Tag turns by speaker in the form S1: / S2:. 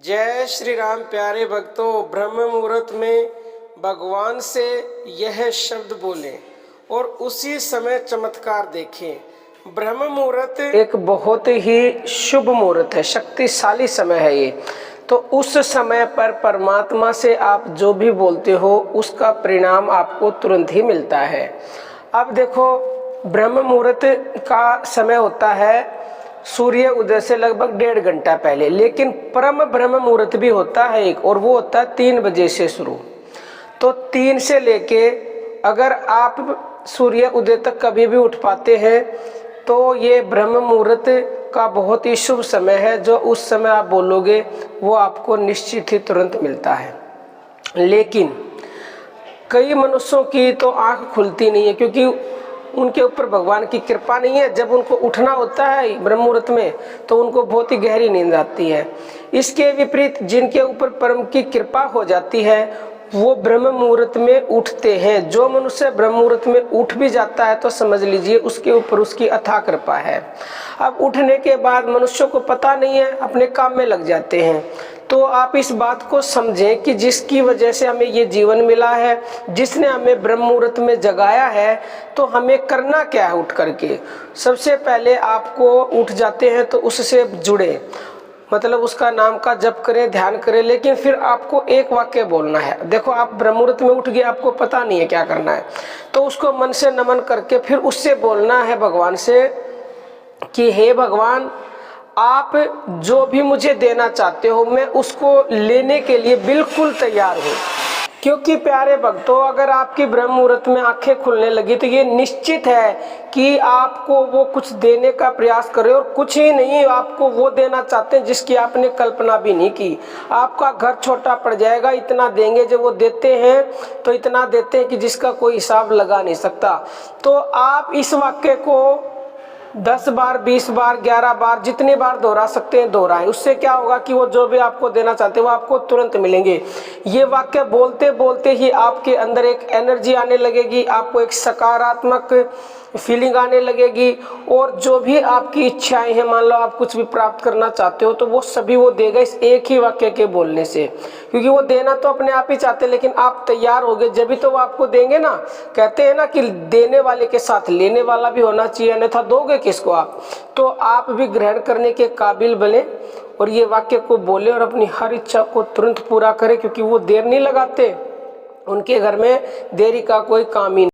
S1: जय श्री राम। प्यारे भक्तों, ब्रह्म मुहूर्त में भगवान से यह शब्द बोले और उसी समय चमत्कार देखें। ब्रह्म मुहूर्त एक बहुत ही शुभ मुहूर्त है, शक्तिशाली समय है ये। तो उस समय पर परमात्मा से आप जो भी बोलते हो उसका परिणाम आपको तुरंत ही मिलता है। अब देखो, ब्रह्म मुहूर्त का समय होता है सूर्य उदय से लगभग 1.5 घंटा पहले, लेकिन परम ब्रह्म मुहूर्त भी होता है एक, और वो होता है 3 बजे से शुरू। तो 3 से लेके अगर आप सूर्य उदय तक कभी भी उठ पाते हैं तो ये ब्रह्म मुहूर्त का बहुत ही शुभ समय है। जो उस समय आप बोलोगे वो आपको निश्चित ही तुरंत मिलता है। लेकिन कई मनुष्यों की तो आंख खुलती नहीं है, क्योंकि उनके ऊपर भगवान की कृपा नहीं है। जब उनको उठना होता है ब्रह्म मुहूर्त में तो उनको बहुत ही गहरी नींद आती है। इसके विपरीत जिनके ऊपर परम की कृपा हो जाती है वो ब्रह्म मुहूर्त में उठते हैं। जो मनुष्य ब्रह्म मुहूर्त में उठ भी जाता है तो समझ लीजिए उसके ऊपर उसकी अथाह कृपा है। अब उठने के बाद मनुष्य को पता नहीं है, अपने काम में लग जाते हैं। तो आप इस बात को समझें कि जिसकी वजह से हमें ये जीवन मिला है, जिसने हमें ब्रह्म मुहूर्त में जगाया है, तो हमें करना क्या है उठ करके। सबसे पहले आपको उठ जाते हैं तो उससे जुड़े, मतलब उसका नाम का जप करें, ध्यान करें। लेकिन फिर आपको एक वाक्य बोलना है। देखो, आप ब्रह्म मुहूर्त में उठ गए, आपको पता नहीं है क्या करना है, तो उसको मन से नमन करके फिर उससे बोलना है भगवान से कि हे भगवान, आप जो भी मुझे देना चाहते हो मैं उसको लेने के लिए बिल्कुल तैयार हूँ। क्योंकि प्यारे भक्तों, अगर आपकी ब्रह्म मुहूर्त में आंखें खुलने लगी तो ये निश्चित है कि आपको वो कुछ देने का प्रयास करे, और कुछ ही नहीं, आपको वो देना चाहते हैं जिसकी आपने कल्पना भी नहीं की। आपका घर छोटा पड़ जाएगा, इतना देंगे। जब वो देते हैं तो इतना देते हैं कि जिसका कोई हिसाब लगा नहीं सकता। तो आप इस वाक्य को 10 बार, 20 बार, 11 बार, जितनी बार दोहरा सकते हैं दोहराएं। उससे क्या होगा कि वो जो भी आपको देना चाहते हैं वो आपको तुरंत मिलेंगे। ये वाक्य बोलते बोलते ही आपके अंदर एक एनर्जी आने लगेगी, आपको एक सकारात्मक फीलिंग आने लगेगी, और जो भी आपकी इच्छाएं हैं, मान लो आप कुछ भी प्राप्त करना चाहते हो तो वो सभी वो देगा इस एक ही वाक्य के बोलने से। क्योंकि वो देना तो अपने आप ही चाहते हैं, लेकिन आप तैयार हो गए जब भी तो वो आपको देंगे ना। कहते हैं ना कि देने वाले के साथ लेने वाला भी होना चाहिए, अन्यथा दोगे किसको आप। तो आप भी ग्रहण करने के काबिल बने और ये वाक्य को बोले और अपनी हर इच्छा को तुरंत पूरा करें, क्योंकि वो देर नहीं लगाते, उनके घर में देरी का कोई काम ही नहीं।